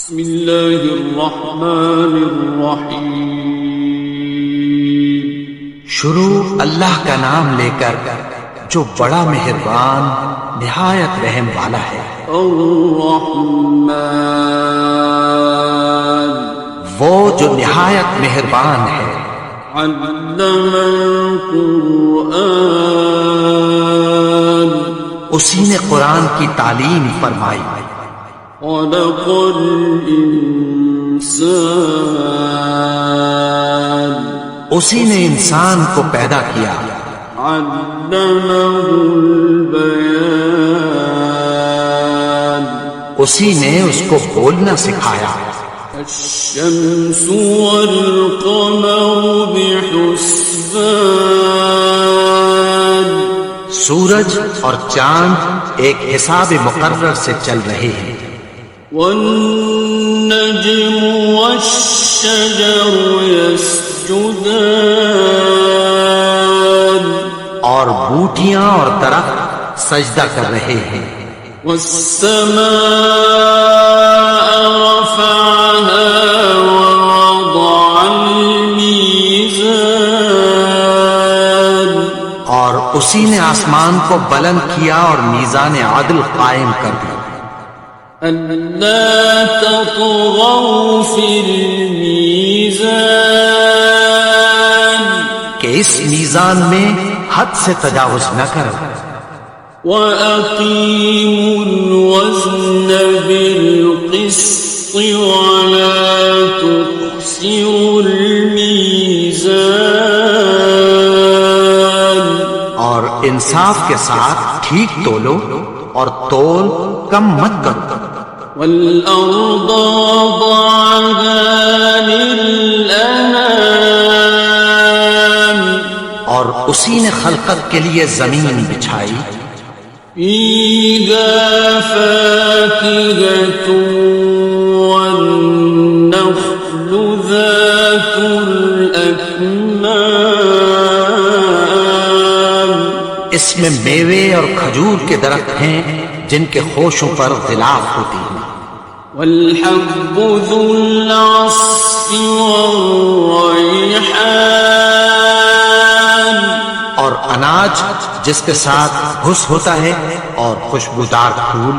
بسم اللہ الرحمن الرحیم۔ شروع اللہ کا نام لے کر جو بڑا مہربان نہایت رحم والا ہے۔ الرحمن، وہ جو نہایت مہربان ہے۔ علم القرآن، اسی نے قرآن کی تعلیم فرمائی۔ خلق الانسان، اسی نے انسان کو پیدا کیا۔ علمہ البیان، اسی نے اس کو بولنا سکھایا۔ الشمس والقمر بحسبان، سورج اور چاند ایک حساب مقرر سے چل رہے ہیں۔ والنجم والشجر يسجدان، اور بوٹیاں اور درخت سجدہ کر رہے ہیں۔ والسماء رفعها ووضع الميزان، اور اسی نے آسمان کو بلند کیا اور میزان عدل قائم کر دیا۔ أَلَّا تَطْغَوْا فِي الْمِيزَانِ، کہ اس میزان میں حد سے تجاوز نہ کرو۔ وَأَقِيمُوا الْوَزْنَ بِالْقِسْطِ وَلَا تُخْسِرُوا الْمِيزَانَ، اور انصاف کے ساتھ ٹھیک تولو اور تول کم مت کرو۔ وَالْأَرْضَ وَضَعَهَا لِلْأَنَامِ، اور اسی نے خلقت کے لیے زمین بچھائی۔ فِيهَا فَاكِهَةٌ وَالنَّخْلُ ذَاتُ الْأَكْمَامِ، اس میں میوے اور کھجور کے درخت ہیں جن کے خوشوں پر غلاف ہوتی ہیں۔ وَالْحَبُّ ذُو الْعَصْفِ وَالرَّيْحَانِ، اور اناج جس کے ساتھ گھس ہوتا ہے اور خوشبودار پھول۔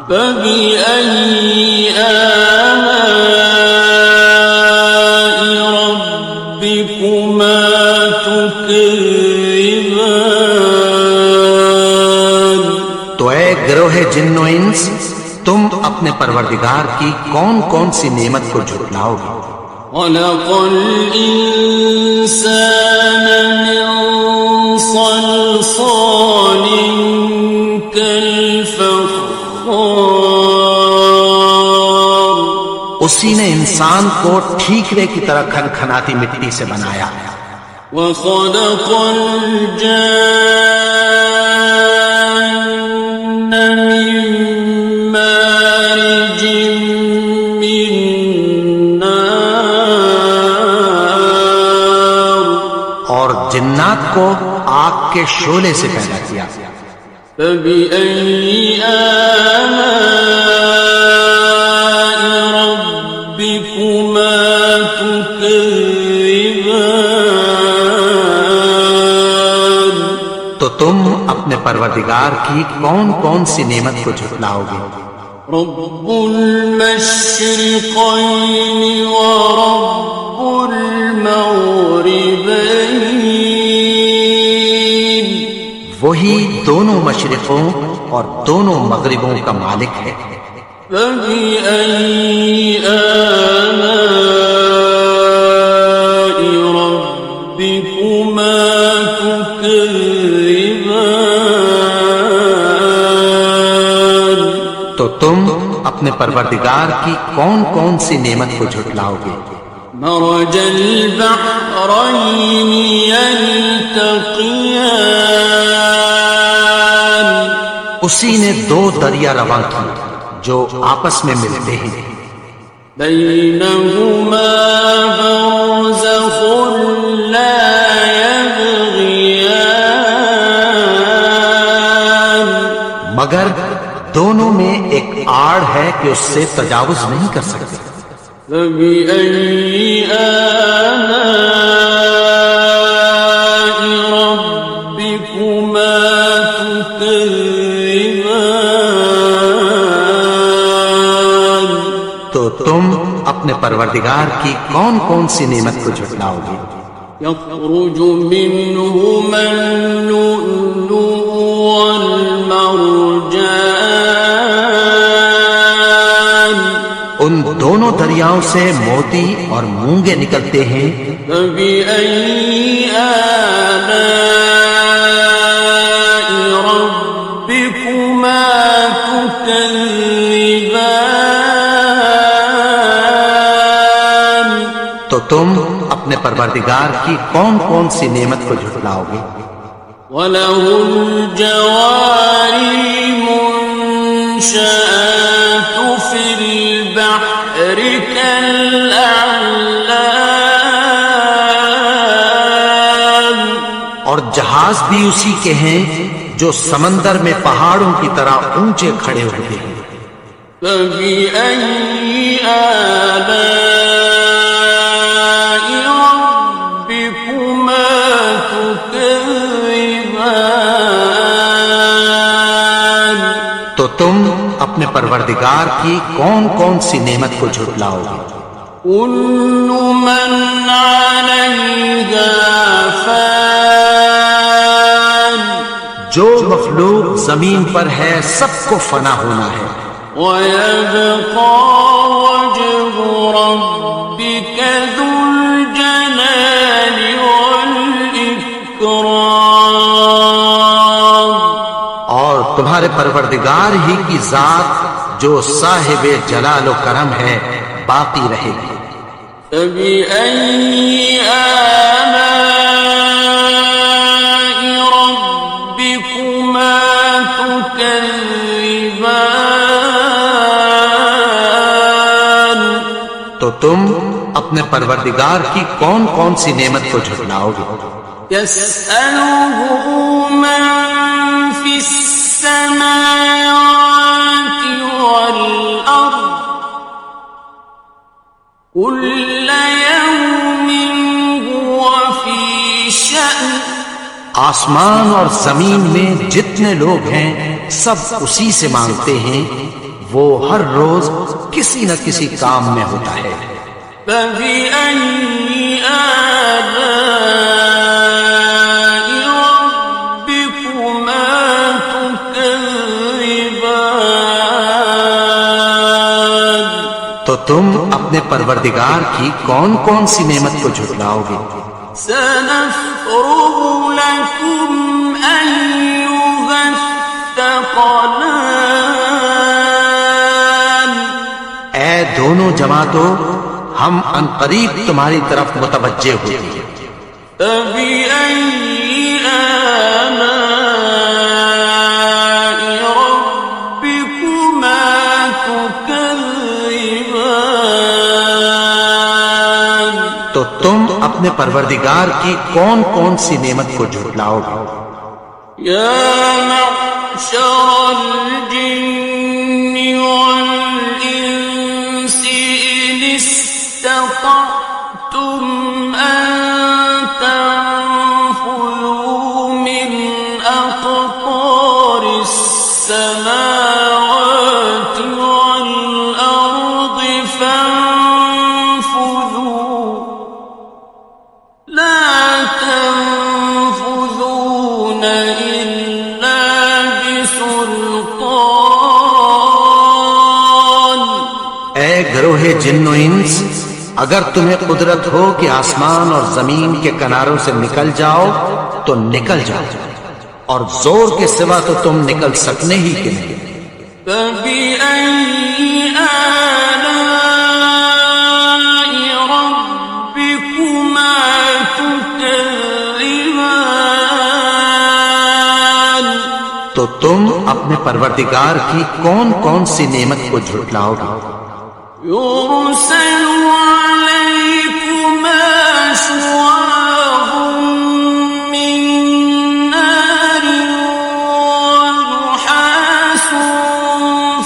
فَبِأَيِّ آلَاءِ رَبِّكُمَا تُكَذِّبَانِ، تو اے گروہ جن و انس، تم اپنے پروردگار کی کون کون سی نعمت کو جھٹلاؤ گے؟ خَلَقَ الْإِنسَانَ مِنْ صَلْصَالٍ كَالْفَخَّارِ، اسی نے انسان کو ٹھیکرے کی طرح کھنکھناتی مٹی سے بنایا۔ وَخَلَقَ الْجَانَّ مِن مَّارِجٍ مِّن نَّارٍ، اور جنات کو آگ کے شعلے سے پیدا کیا۔ فَبِأَيِّ آلَاءِ رَبِّكُمَا تُكَذِّبَانِ، تو تم اپنے پروردگار کی کون کون سی نعمت کو جھٹلاؤ گے؟ رب المشرقين ورب المغربين، وہی دونوں مشرقوں اور دونوں مغربوں کا مالک ہے۔ فبأي آلاء ربكما تكذبان، تو تم اپنے پروردگار کی کون کون سی نعمت کو جھٹلاؤ گے؟ مرج البحرين يلتقيان، اسی نے دو دریا رواں کی جو آپس میں ملتے ہیں۔ بينهما برزخ لا يبغيان، مگر دونوں میں ایک آڑ ہے کہ اس سے تجاوز نہیں کر سکتے۔ فبأي آلاء ربكما تكذبان؟ تو تم اپنے پروردگار کی کون کون سی نعمت کو جھٹلاؤ گے؟ يخرج منهما اللؤلؤ والمرجان ان دونوں دریاؤں سے موتی اور مونگے نکلتے ہیں۔ فبأي آلاء ربكما تكذبان؟ تو تم اپنے پروردگار کی کون کون سی نعمت کو جھٹلاؤ گے؟ وَلَهُ الْجَوَارِ الْمُنشَآتُ فِي الْبَحْرِ كَالْأَعْلَامِ، اور جہاز بھی اسی کے ہیں جو سمندر میں پہاڑوں کی طرح اونچے کھڑے ہوتے ہیں۔ فَبِأَيِّ آلَاءِ رَبِّكُمَا تُكَذِّبَانِ؟ تو تم اپنے پروردگار کی کون کون سی نعمت کو جھٹلاؤ گے؟ كُلُّ مَنْ عَلَيْهَا فَانٍ، جو مخلوق زمین پر ہے سب کو فنا ہونا ہے۔ وَيَبْقَى وَجْهُ رَبِّكَ ذُو الْجَلَالِ وَالْإِكْرَامِ، اور تمہارے پروردگار ہی کی ذات جو صاحب جلال و کرم ہے باقی رہے گی۔ فَبِأَيِّ آلَاءِ رَبِّكُمَا تُكَذِّبَانِ؟ تو تم اپنے پروردگار کی کون کون سی نعمت کو جھٹلاؤ گے؟ يَسْأَلُهُ مَن فِي السَّمَاوَاتِ وَالْأَرْضِ كُلَّ يَوْمٍ هُوَ فِي شَأْنٍ، آسمان اور زمین میں جتنے لوگ ہیں سب اسی سے مانگتے ہیں، وہ ہر روز کسی نہ کسی کام میں ہوتا ہے۔ فَبِأَيِّ آلَاءِ رَبِّكُمَا تُكَذِّبَانِ؟ تو تم اپنے پروردگار کی کون کون سی نعمت کو جھٹلاؤ گے؟ سَنَفْرُغُ لَكُمْ أَيُّهَ الثَّقَلَانِ، اے دونوں جماعتوں ہم عنقریب تمہاری طرف متوجہ ہوتے ہیں۔ فَبِأَيِّ آلَاءِ رَبِّكُمَا تُكَذِّبَانِ؟ تو تم اپنے پروردگار کی کون کون سی نعمت کو جھٹلاؤ گے؟ يَا مَعْشَرَ الْجِنِّ وَالْإِنسِ إِنِ اسْتَطَعْتُمْ أَن تَنفُذُوا مِنْ أَقْطَارِ السَّمَاوَاتِ وَالْأَرْضِ فَانفُذُوا لَا تَنفُذُونَ إِلَّا بِسُلْطَانٍ۔ اے گروہ جن و انس، اگر تمہیں قدرت ہو کہ آسمان اور زمین کے کناروں سے نکل جاؤ تو نکل جاؤ، اور زور کے سوا تو تم نکل سکنے ہی کے نہیں۔ فَبِأَيِّ آلَاءِ رَبِّكُمَا تُكَذِّبَانِ؟ تو تم اپنے پروردگار کی کون کون سی نعمت کو جھٹلاؤ گے؟ يُرْسَلُ عَلَيْكُمَا شُوَاظٌ مِّن نَّارٍ وَنُحَاسٌ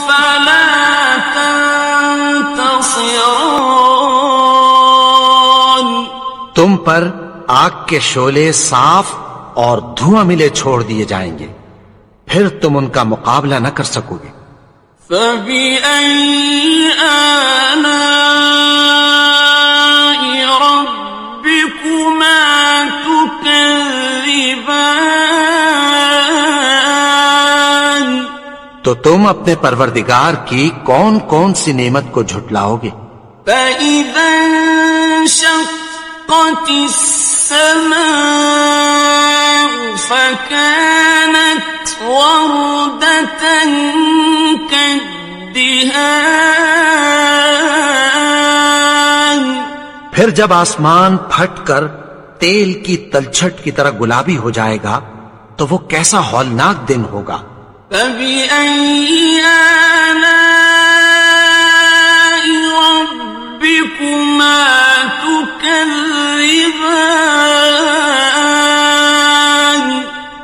فَلَا تم پر آگ کے شعلے صاف اور دھواں ملے چھوڑ دیے جائیں گے، پھر تم ان کا مقابلہ نہ کر سکو گے۔ فَبِأَيِّ آلَاءِ رَبِّكُمَا تُكَذِّبَانِ؟ تو تم اپنے پروردگار کی کون کون سی نعمت کو جھٹلاؤ گے؟ فَإِذَا انشَقَّتِ السَّمَاءُ فَكَانَتْ وَرْدَةً كَالدِّهَانِ، پھر جب آسمان پھٹ کر تیل کی تلچھٹ کی طرح گلابی ہو جائے گا تو وہ کیسا ہولناک دن ہوگا۔ فَبِأَيِّ آلَاءِ رَبِّكُمَا تُكَذِّبَانِ؟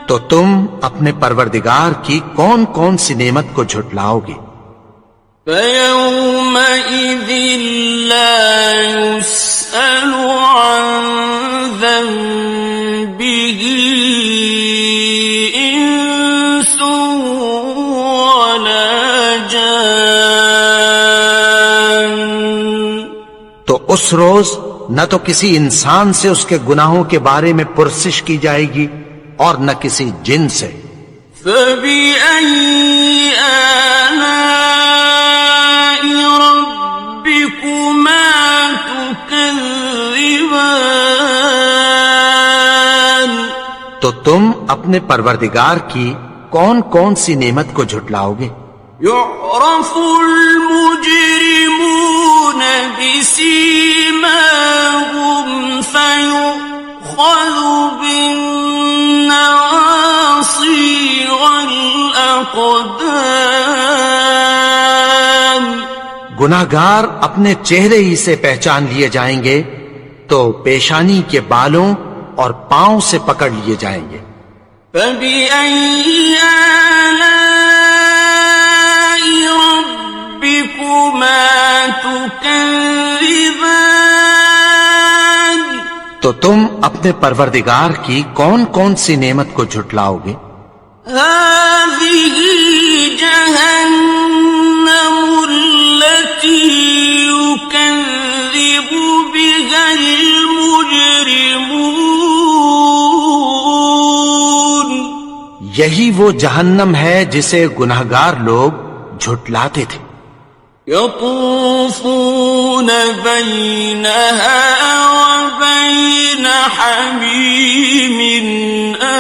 تو تم اپنے پروردگار کی کون کون سی نعمت کو جھٹلاؤ گے؟ فَيَوْمَئِذٍ لَا يُسْأَلُ عَنْ ذَنبِهِ إِنسٌ وَلَا جَانٌ۔ تو اس روز نہ تو کسی انسان سے اس کے گناہوں کے بارے میں پرسش کی جائے گی اور نہ کسی جن سے۔ فَبِأَيِّ آلَاءِ رَبِّكُمَا تُكَذِّبَانِ؟ تو تم اپنے پروردگار کی کون کون سی نعمت کو جھٹلاؤ گے؟ يُعْرَفُ الْمُجْرِمُونَ بِسِيمَاهُمْ فَيُؤْخَذُ بِالنَّوَاصِي وَالْأَقْدَامِ۔ گناہگار اپنے چہرے ہی سے پہچان لیے جائیں گے تو پیشانی کے بالوں اور پاؤں سے پکڑ لیے جائیں گے۔ فَبِأَيِّ آلَاءِ رَبِّكُمَا تُكَذِّبَانِ؟ تو تم اپنے پروردگار کی کون کون سی نعمت کو جھٹلاؤ گے؟ هَٰذِهِ جَهَنَّمُ الَّتِي يُكَذِّبُ بِهَا الْمُجْرِمُونَ۔ یہی وہ جہنم ہے جسے گناہگار لوگ جھٹلاتے تھے۔ يَطُوفُونَ بَيْنَهَا وَبَيْنَ حَمِيمٍ آنٍ۔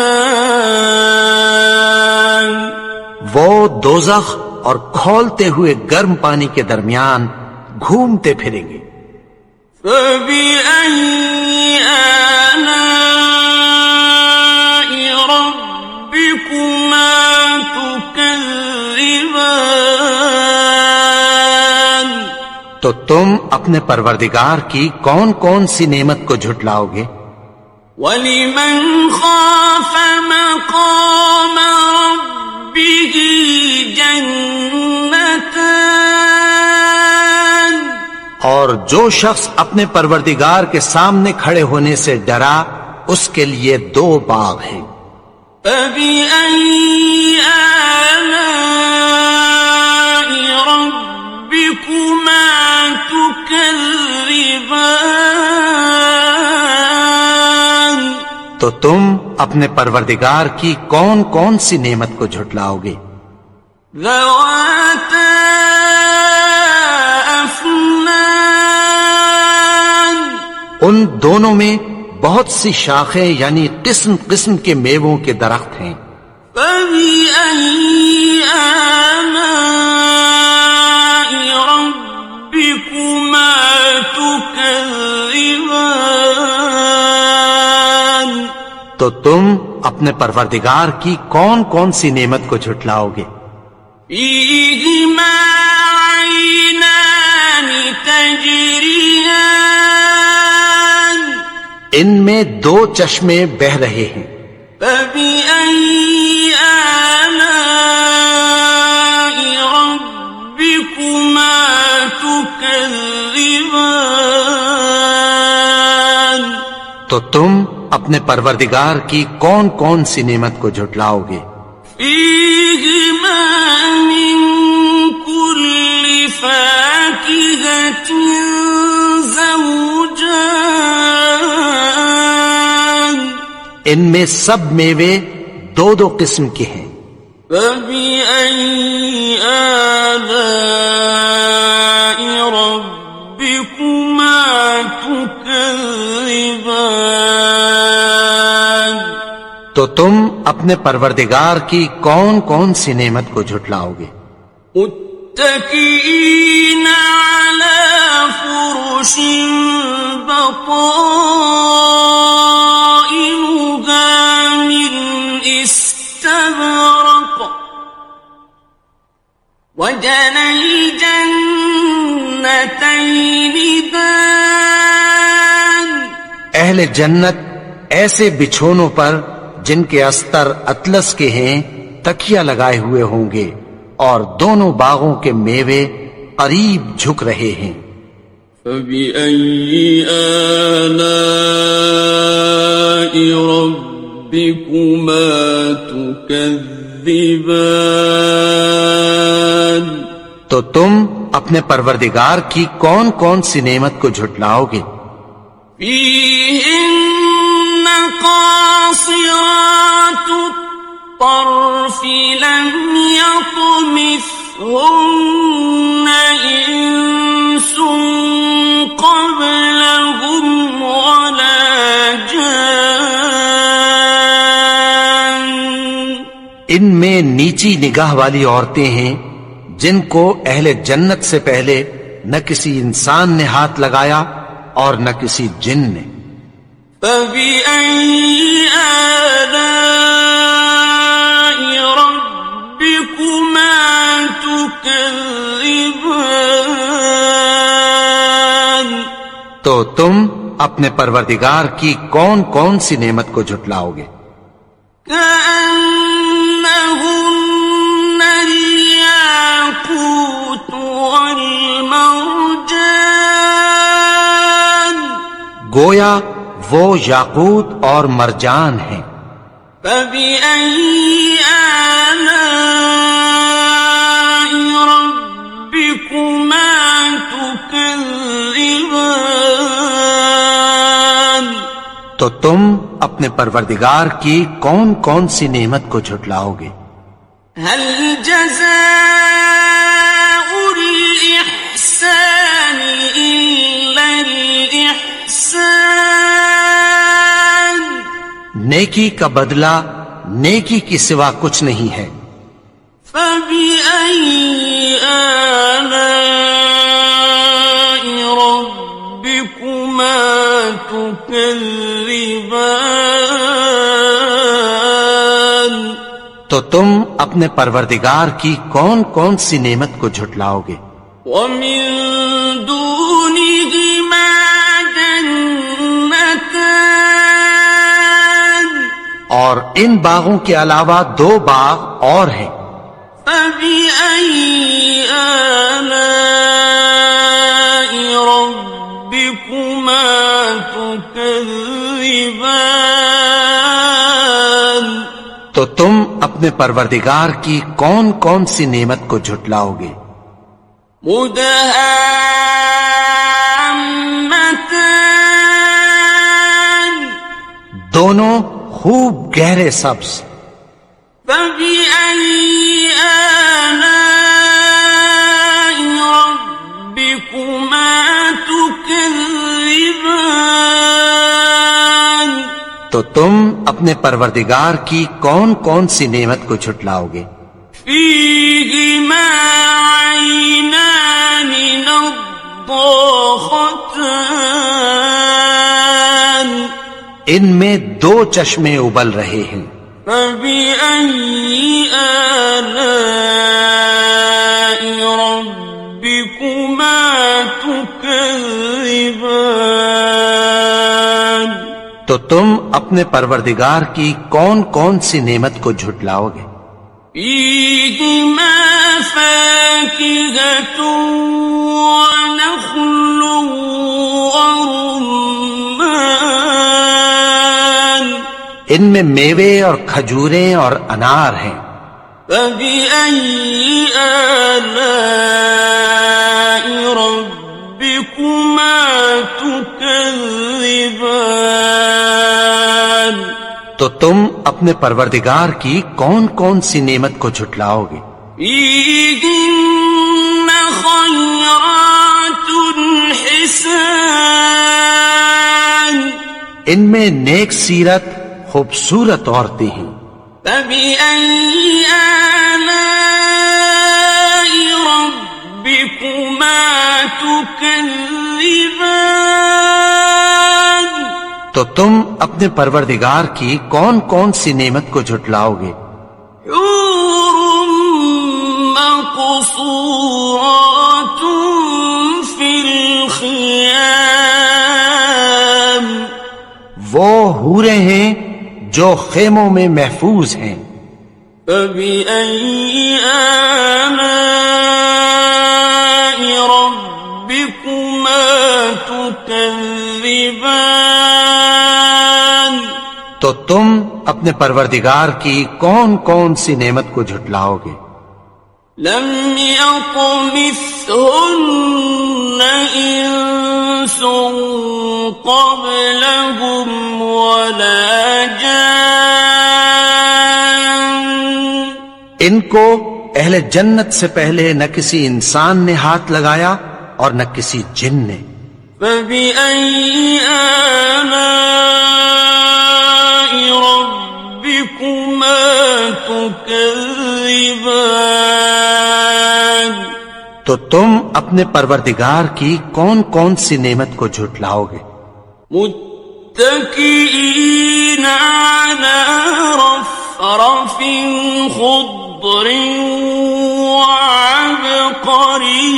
وہ دوزخ اور کھولتے ہوئے گرم پانی کے درمیان گھومتے پھریں گے۔ فَبِأَيِّ آلَاءِ رَبِّكُمَا تُكَذِّبَانِ؟ تو تم اپنے پروردگار کی کون کون سی نعمت کو جھٹلاؤ گے؟ وَلِمَنْ خَافَ مَقَامَ رَبِّهِ جَنَّتَانِ؟ اور جو شخص اپنے پروردگار کے سامنے کھڑے ہونے سے ڈرا اس کے لیے 2 باغ ہیں۔ فَبِأَيِّ آلَاءِ رَبِّكُمَا تُكَذِّبَانِ؟ تو تم اپنے پروردگار کی کون کون سی نعمت کو جھٹلاؤ گے؟ ذَوَاتَا أَفْنَانٍ؟ ان دونوں میں بہت سی شاخیں یعنی قسم قسم کے میووں کے درخت ہیں۔ فَبِأَيِّ آلَاءِ رَبِّكُمَا تُكَذِّبَانِ؟ تو تم اپنے پروردگار کی کون کون سی نعمت کو جھٹلاؤ گے؟ فِيهِمَا عَيْنَانِ تَجْرِيَانِ؟ ان میں 2 چشمے بہ رہے ہیں۔ فَبِأَيِّ آلَاءِ رَبِّكُمَا تُكَذِّبَانِ؟ تو تم اپنے پروردگار کی کون کون سی نعمت کو جھٹلاؤ گے؟ فیہما من کل فاکہۃ زوجان، ان میں سب میوے دو دو قسم کے ہیں۔ فبأي آلاء ربكما تكذبان، تو تم اپنے پروردگار کی کون کون سی نعمت کو جھٹلاؤ گے؟ متكئين على فرش بطائنها من استبرق، وجنى الجنتين دان، اہل جنت ایسے بچھونوں پر جن کے استر اطلس کے ہیں تکیہ لگائے ہوئے ہوں گے، اور دونوں باغوں کے میوے قریب جھک رہے ہیں۔ فبأي آلاء ربكما تكذبان، تو تم اپنے پروردگار کی کون کون سی نعمت کو جھٹلاؤ گے؟ فيهن قاصرات الطرف لم يطمثهن إنس قبلهم ولا جان، ان میں نیچی نگاہ والی عورتیں ہیں جن کو اہل جنت سے پہلے نہ کسی انسان نے ہاتھ لگایا اور نہ کسی جن نے۔ فبأي آلاء ربكما تكذبان، تو تم اپنے پروردگار کی کون کون سی نعمت کو جھٹلاؤ گے؟ كأنهن الياقوت والمرجان، گویا وہ یاقوت اور مرجان ہیں۔ فبأي آلاء ربكما تكذبان، تو تم اپنے پروردگار کی کون کون سی نعمت کو جھٹلاؤ گے؟ هل جزاء الإحسان إلا الإحسان، نیکی کا بدلہ نیکی کی سوا کچھ نہیں ہے۔ فبأي آلاء ربكما تكذبان، تو تم اپنے پروردگار کی کون کون سی نعمت کو جھٹلاؤ گے؟ ومن دونهما جنتان، اور ان باغوں کے علاوہ دو باغ اور ہیں۔ فبأي آلاء ربكما تكذبان، تو تم اپنے پروردگار کی کون کون سی نعمت کو جھٹلاؤ گے؟ مدهامتان، دونوں خوب گہرے سبز۔ فبأي آلاء ربكما تكذبان، تو تم اپنے پروردگار کی کون کون سی نعمت کو جھٹلاؤ گے؟ فيهما عينان نضاختان، ان میں دو چشمے ابل رہے ہیں۔ فبأي آلاء ربكما تكذبان، تو تم اپنے پروردگار کی کون کون سی نعمت کو جھٹلاؤ گے؟ فيهما فاكهة ونخل ورمان، ان میں میوے اور کھجوریں اور انار ہیں۔ فبأي آلاء ربكما تكذبان؟ تو تم اپنے پروردگار کی کون کون سی نعمت کو جھٹلاؤ گے؟ فيهن خيرات حسان، ان میں نیک سیرت خوبصورت عورتیں ہیں۔ فبأي آلاء ربكما تكذبان؟ تو تم اپنے پروردگار کی کون کون سی نعمت کو جھٹلاؤ گے؟ حور مقصورات في الخيام، وہ حوریں ہیں جو خیموں میں محفوظ ہیں۔ فبأي آلاء ربكما تكذبان؟ تو تم اپنے پروردگار کی کون کون سی نعمت کو جھٹلاؤ گے؟ لم يطمثهن إنس قبلهم ولا جان، ان کو اہل جنت سے پہلے نہ کسی انسان نے ہاتھ لگایا اور نہ کسی جن نے۔ فبأي آلاء ربكما تكذبان؟ تو تم اپنے پروردگار کی کون کون سی نعمت کو جھٹلاؤ گے؟ متكئين على رفرف خضر وعبقري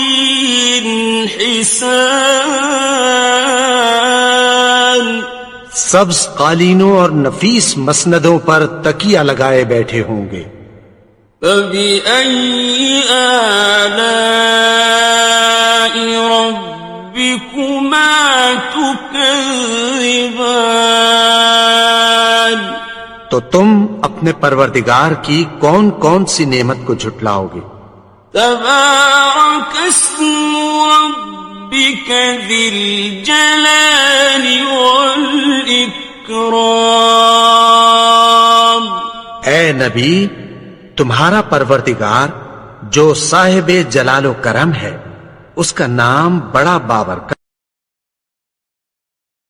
حسان، سبز قالینوں اور نفیس مسندوں پر تکیہ لگائے بیٹھے ہوں گے۔ فبأي آلاء ربكما تكذبان؟ تو تم اپنے پروردگار کی کون کون سی نعمت کو جھٹلاؤ گے؟ تبارك اسم ربك ذي الجلال والإكرام۔ اے نبی، تمہارا پروردگار جو صاحب جلال و کرم ہے، اس کا نام بڑا بابرکت